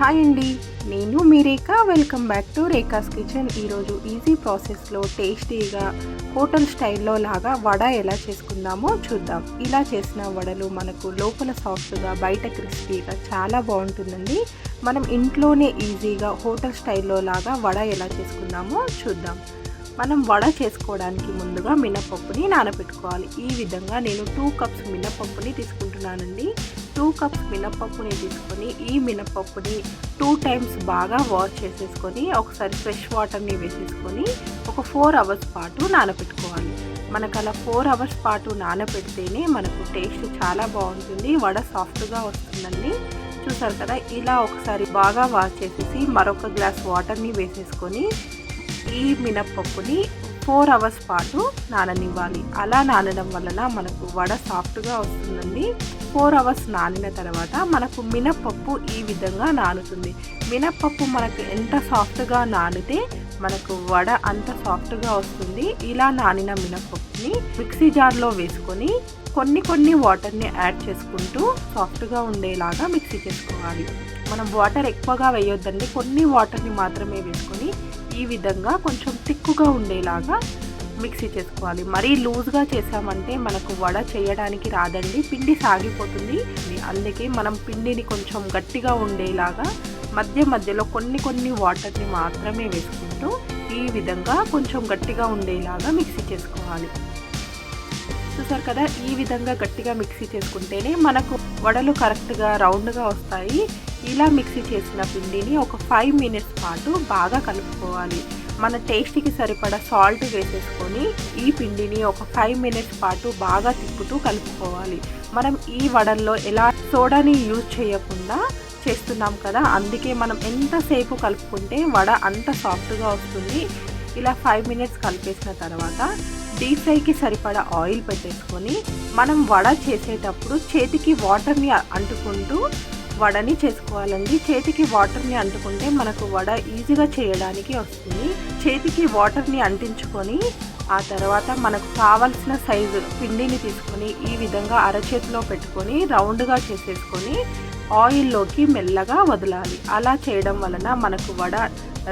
Hi అండి, నేను మీ Rekha. Welcome back to Rekha's kitchen. ఈరోజు ఈజీ ప్రాసెస్లో టేస్టీగా హోటల్ స్టైల్లో లాగా వడ ఎలా చేసుకుందామో చూద్దాం. ఇలా చేసిన వడలు మనకు లోపల సాఫ్ట్గా బయట క్రిస్పీగా చాలా బాగుంటుందండి. మనం ఇంట్లోనే ఈజీగా హోటల్ స్టైల్లో లాగా వడ ఎలా చేసుకుందామో చూద్దాం. మనం వడ చేసుకోవడానికి ముందుగా మినపప్పుని నానబెట్టుకోవాలి. ఈ విధంగా నేను 2 కప్స్ మినపప్పుని తీసుకుంటున్నానండి. 2 కప్స్ మినపప్పుని తీసుకొని ఈ మినపప్పుని 2 టైమ్స్ బాగా వాష్ చేసేసుకొని ఒకసారి ఫ్రెష్ వాటర్ని వేసేసుకొని ఒక 4 అవర్స్ పాటు నానబెట్టుకోవాలి. మనకు అలా 4 అవర్స్ పాటు నానబెడితేనే మనకు టేస్ట్ చాలా బాగుంటుంది, వడ సాఫ్ట్గా వస్తుందండి. చూసారు కదా, ఇలా ఒకసారి బాగా వాష్ చేసేసి మరొక గ్లాస్ వాటర్ని వేసేసుకొని ఈ మినప్పప్పుని 4 అవర్స్ పాటు నాననివ్వాలి. అలా నానడం వలన మనకు వడ సాఫ్ట్గా వస్తుందండి. 4 అవర్స్ నానిన తర్వాత మనకు మినప్పప్పు ఈ విధంగా నానుతుంది. మినప్పప్పు మనకు ఎంత సాఫ్ట్గా నానితే మనకు వడ అంత సాఫ్ట్గా వస్తుంది. ఇలా నానిన మినప్పప్పుని మిక్సీ జార్లో వేసుకొని కొన్ని వాటర్ని యాడ్ చేసుకుంటూ సాఫ్ట్గా ఉండేలాగా మిక్సీ చేసుకోవాలి. మనం వాటర్ ఎక్కువగా వేయొద్దండి, కొన్ని వాటర్ని మాత్రమే వేసుకొని ఈ విధంగా కొంచెం తిక్కుగా ఉండేలాగా మిక్సీ చేసుకోవాలి. మరీ లూజ్గా చేసామంటే మనకు వడ చేయడానికి రాదండి, పిండి సాగిపోతుంది. అందుకే మనం పిండిని కొంచెం గట్టిగా ఉండేలాగా మధ్యలో కొన్ని వాటర్ని మాత్రమే వేసుకుంటూ ఈ విధంగా కొంచెం గట్టిగా ఉండేలాగా మిక్సీ చేసుకోవాలి. చూసారు కదా, ఈ విధంగా గట్టిగా మిక్సీ చేసుకుంటేనే మనకు వడలు కరెక్ట్గా రౌండ్గా వస్తాయి. ఇలా మిక్సీ చేసిన పిండిని ఒక 5 మినిట్స్ పాటు బాగా కలుపుకోవాలి. మన టేస్ట్కి సరిపడా సాల్ట్ వేసేసుకొని ఈ పిండిని ఒక 5 మినిట్స్ పాటు బాగా తిప్పుతూ కలుపుకోవాలి. మనం ఈ వడల్లో ఎలా సోడాని యూజ్ చేయకుండా చేస్తున్నాం కదా, అందుకే మనం ఎంతసేపు కలుపుకుంటే వడ అంత సాఫ్ట్గా వస్తుంది. ఇలా 5 మినిట్స్ కలిపేసిన తర్వాత డీప్ ఫ్రైకి సరిపడా ఆయిల్ పెట్టేసుకొని మనం వడ చేసేటప్పుడు చేతికి వాటర్ని అంటుకుంటూ వడని చేసుకోవాలండి. చేతికి వాటర్ని అంటుకుంటే మనకు వడ ఈజీగా చేయడానికి వస్తుంది. చేతికి వాటర్ని అంటించుకొని ఆ తర్వాత మనకు కావలసిన సైజు పిండిని తీసుకొని ఈ విధంగా అరచేతిలో పెట్టుకొని రౌండ్గా చేసేసుకొని ఆయిల్లోకి మెల్లగా వదలాలి. అలా చేయడం వలన మనకు వడ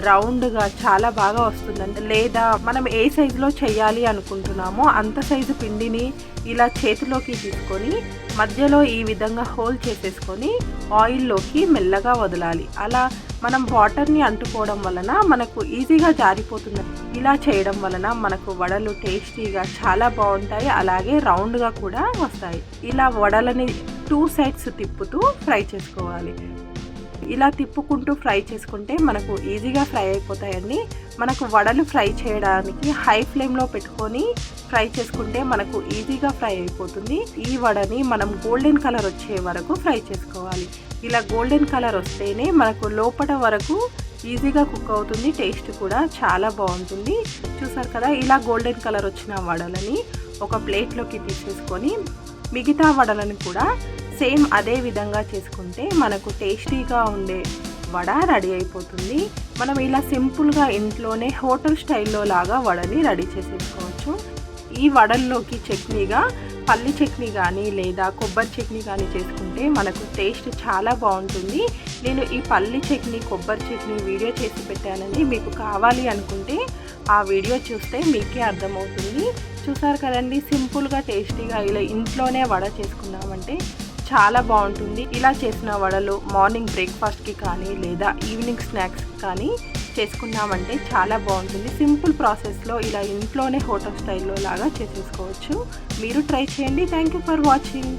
రౌండ్గా చాలా బాగా వస్తుందండి. లేదా మనం ఏ సైజులో చేయాలి అనుకుంటున్నామో అంత సైజు పిండిని ఇలా చేతిలోకి తీసుకొని మధ్యలో ఈ విధంగా హోల్ చేసేసుకొని ఆయిల్లోకి మెల్లగా వదలాలి. అలా మనం వాటర్ని అంటుకోవడం వలన మనకు ఈజీగా జారిపోతుంది. ఇలా చేయడం వలన మనకు వడలు టేస్టీగా చాలా బాగుంటాయి, అలాగే రౌండ్గా కూడా వస్తాయి. ఇలా వడలని 2 సైడ్స్ తిప్పుతూ ఫ్రై చేసుకోవాలి. ఇలా తిప్పుకుంటూ ఫ్రై చేసుకుంటే మనకు ఈజీగా ఫ్రై అయిపోతాయండి. మనకు వడలు ఫ్రై చేయడానికి హై ఫ్లేమ్లో పెట్టుకొని ఫ్రై చేసుకుంటే మనకు ఈజీగా ఫ్రై అయిపోతుంది. ఈ వడని మనం గోల్డెన్ కలర్ వచ్చే వరకు ఫ్రై చేసుకోవాలి. ఇలా గోల్డెన్ కలర్ వస్తేనే మనకు లోపల వరకు ఈజీగా కుక్ అవుతుంది, టేస్ట్ కూడా చాలా బాగుంటుంది. చూసారు కదా, ఇలా గోల్డెన్ కలర్ వచ్చిన వడలని ఒక ప్లేట్లోకి తీసేసుకొని మిగతా వడలను కూడా సేమ్ అదే విధంగా చేసుకుంటే మనకు టేస్టీగా ఉండే వడ రెడీ అయిపోతుంది. మనం ఇలా సింపుల్గా ఇంట్లోనే హోటల్ స్టైల్లో లాగా వడని రెడీ చేసేసుకోవచ్చు. ఈ వడల్లోకి చట్నీగా పల్లి చట్నీ కానీ లేదా కొబ్బరి చట్నీ కానీ చేసుకుంటే మనకు టేస్ట్ చాలా బాగుంటుంది. నేను ఈ పల్లి చట్నీ కొబ్బరి చట్నీ వీడియో చేసి పెట్టానండి, మీకు కావాలి అనుకుంటే ఆ వీడియో చూస్తే మీకే అర్థమవుతుంది. చూసారు కదండి, సింపుల్గా టేస్టీగా ఇలా ఇంట్లోనే వడ చేసుకున్నామంటే చాలా బాగుంటుంది. ఇలా చేసిన వడలు మార్నింగ్ బ్రేక్ఫాస్ట్కి కానీ లేదా ఈవినింగ్ స్నాక్స్కి కానీ చేసుకున్నామంటే చాలా బాగుంటుంది. సింపుల్ ప్రాసెస్లో ఇలా ఇంట్లోనే హోటల్ స్టైల్లో లాగా చేసేసుకోవచ్చు. మీరు ట్రై చేయండి. Thank you for watching.